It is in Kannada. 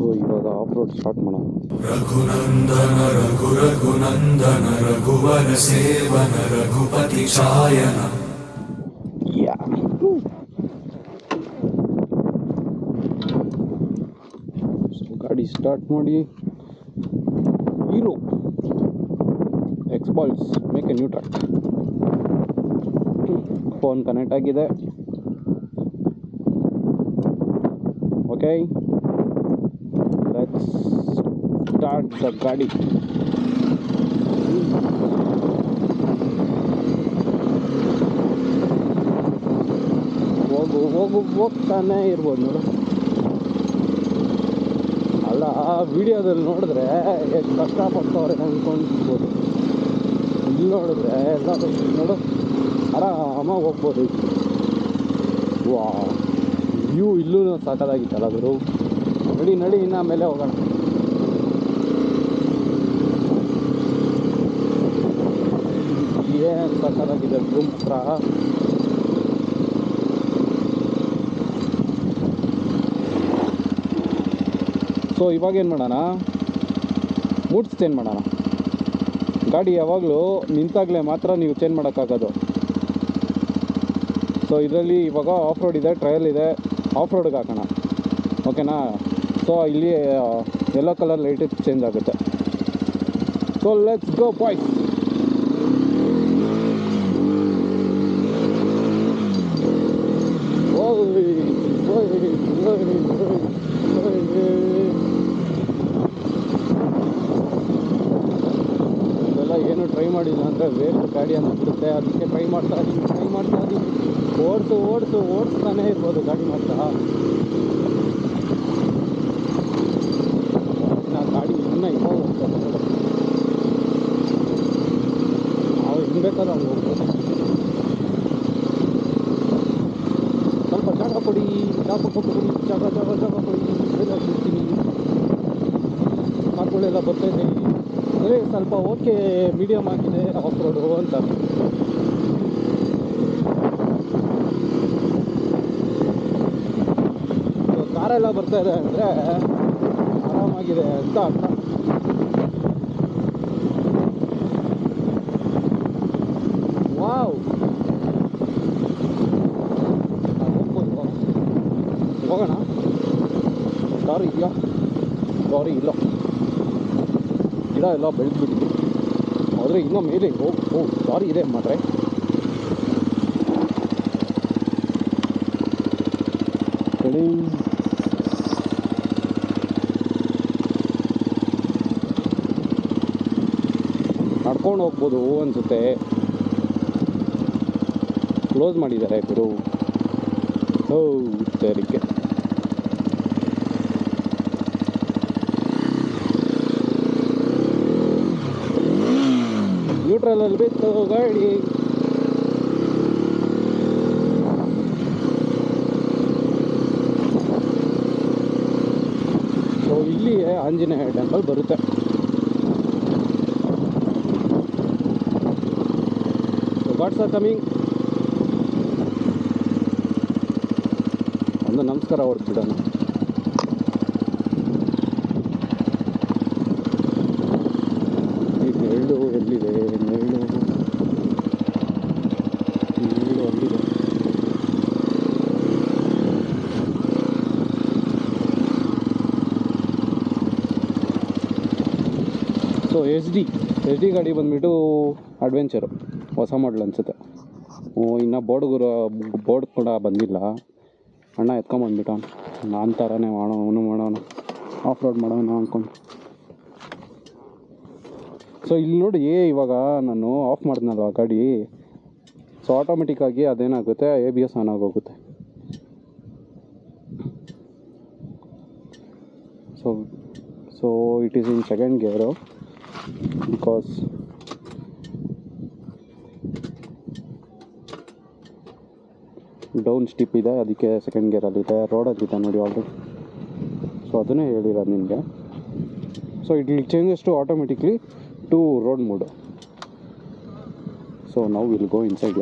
ಸೊ ಇವಾಗ ಆಫ್ ರೋಡ್ ಸ್ಟಾರ್ಟ್ ಮಾಡೋಣ. ರಘುನಂದನ ರಘು ರಘುನಂದನ ರಘುವರ ಸೇವನ ರಘುಪತಿ ಛಾಯನ. ಗಾಡಿ ಸ್ಟಾರ್ಟ್ ಮಾಡಿ. Hero expels make a new track. Phone connect ಆಗಿದೆ. ಓಕೆ, ಲೆಟ್ಸ್ ಸ್ಟಾರ್ಟ್ ದ ಗಾಡಿ. ಹೋಗ್ತಾನೆ ಇರ್ಬೋದು ನೋಡು. ಅಲ್ಲ, ವಿಡಿಯೋದಲ್ಲಿ ನೋಡಿದ್ರೆ ಎಷ್ಟು ಕಷ್ಟಪಡ್ತವ್ರೆ ಅಂದ್ಕೊಂಡಿರ್ಬೋದು. ಇಲ್ಲಿ ನೋಡಿದ್ರೆ ಎಲ್ಲ ನೋಡು ಆರಾಮಾಗಿ ಹೋಗ್ಬೋದು. ವಾ, ವ್ಯೂ ಇಲ್ಲೂ ಸಾಕಾಗಿತ್ತಲ್ಲ ಗುರು. ನಡಿ ಇನ್ನು ಮೇಲೆ ಹೋಗೋಣ. ಏನು ಸಾಕಾಗಿದೆ ರೂಮ್ ಹತ್ರ. ಸೊ ಇವಾಗ ಏನು ಮಾಡೋಣ, ಮೂಡ್ಸ್ ಚೇಂಜ್ ಮಾಡೋಣ. ಗಾಡಿ ಯಾವಾಗಲೂ ನಿಂತಾಗಲೇ ಮಾತ್ರ ನೀವು ಚೇಂಜ್ ಮಾಡೋಕ್ಕಾಗೋದು. ಸೊ ಇದರಲ್ಲಿ ಇವಾಗ ಆಫ್ ರೋಡ್ ಇದೆ, ಟ್ರಯಲ್ ಇದೆ. ಆಫ್ ರೋಡ್ಗೆ ಹಾಕೋಣ, ಓಕೆನಾ? ಸೊ ಇಲ್ಲಿ ಯೆಲ್ಲೋ ಕಲರ್ ಲೈಟ್ ಚೇಂಜ್ ಆಗುತ್ತೆ. So let's go boys. ಇದೆಲ್ಲ ಏನು ಟ್ರೈ ಮಾಡಿಲ್ಲ ಅಂದರೆ ವೇಸ್ಟ್ ಗಾಡಿ ಅಂತ ಬಿಡುತ್ತೆ. ಅದಕ್ಕೆ ಟ್ರೈ ಮಾಡ್ತಾ ಇದ್ದೀನಿ. ಓಡಿಸ್ತಾನೇ ಇರ್ಬೋದು ಗಾಡಿ ಮಾತ್ರ. ಗಾಡಿ ಇನ್ನೂ ಇವಾಗ ಹೋಗ್ತದೆ. ನಾವು ಹೆಂಗೆ ಬೇಕಾದ್ರೂ ಹಂಗೆ ಹೋಗ್ಬೋದು. ಸ್ವಲ್ಪ ಜಾಗ ಕೊಡಿ. ಬಿಡ್ತೀನಿ. ಕಾರುಗಳೆಲ್ಲ ಬರ್ತಾಯಿದೆ. ಅದೇ ಸ್ವಲ್ಪ ಓಕೆ ಮೀಡಿಯಮ್ ಆಗಿದೆ ಆಫ್ ರೋಡು ಅಂತ. ಕಾರೆಲ್ಲ ಬರ್ತಾಯಿದೆ ಅಂದರೆ ಆರಾಮಾಗಿದೆ ಅಂತ ಅರ್ಥ. ವಾವ್, ಹೋಗೋಣ. ದಾರಿ ಇಲ್ಲ, ಗಿಡ ಎಲ್ಲ ಬೆಳೆದ್ಬಿಟ್ಟಿದೆ. ಆದರೆ ಇನ್ನೂ ಮೇಲೆ ದಾರಿ ಇದೆ ಮಾತ್ರ. ನಡ್ಕೊಂಡು ಹೋಗ್ಬೋದು ಅನಿಸುತ್ತೆ. ಕ್ಲೋಸ್ ಮಾಡಿದ್ದಾರೆ ಗುರು. ತೆರಿಗೆ ನ್ಯೂಟ್ರಲಲ್ಲಿ ಬಿತ್ತು ಗಾಡಿ. ಸೊ ಇಲ್ಲಿ ಆಂಜನೇಯ ಟೆಂಪಲ್ ಬರುತ್ತೆ. So gods are coming. ಒಂದು ನಮಸ್ಕಾರ ಹೊಡೆದ್ಬಿಡೋಣ. ನೆರಳು ಎಲ್ಲಿದೆ? ನೆರಳು ಅಲ್ಲಿದೆ. ಸೊ ಎಚ್ ಡಿ ಗಾಡಿ ಬಂದುಬಿಟ್ಟು ಅಡ್ವೆಂಚರು, ಹೊಸ ಮಾಡಲ್ ಅನಿಸುತ್ತೆ. ಇನ್ನು ಬೋರ್ಡ್ ಕೂಡ ಬಂದಿಲ್ಲ. ಅಣ್ಣ ಎತ್ಕೊಂಬಂದ್ಬಿಟ್ಟು ನಾನು ಥರನೇ ಮಾಡೋಣ ಆಫ್ ರೋಡ್ ಮಾಡೋಣ ಅಂದ್ಕೊಂಡು. ಸೊ ಇಲ್ಲಿ ನೋಡಿ, ಇವಾಗ ನಾನು ಆಫ್ ಮಾಡಿದ್ನಲ್ವ ಗಾಡಿ, ಸೊ ಆಟೋಮೆಟಿಕ್ಕಾಗಿ ಅದೇನಾಗುತ್ತೆ, ABS ಆನ್ ಆಗೋಗುತ್ತೆ. So it is in second ಗೇರು ಬಿಕಾಸ್ ಡೌನ್ ಸ್ಟಿಪ್ ಇದೆ, ಅದಕ್ಕೆ ಸೆಕೆಂಡ್ ಗೇರಲ್ಲಿದೆ. ರೋಡಲ್ಲಿದೆ ನೋಡಿ ಆಲ್ರೆಡಿ. ಸೊ ಅದನ್ನೇ ಹೇಳಿರೋದು ನಿಮಗೆ. So it will changes to automatically to road mode. So now will go inside.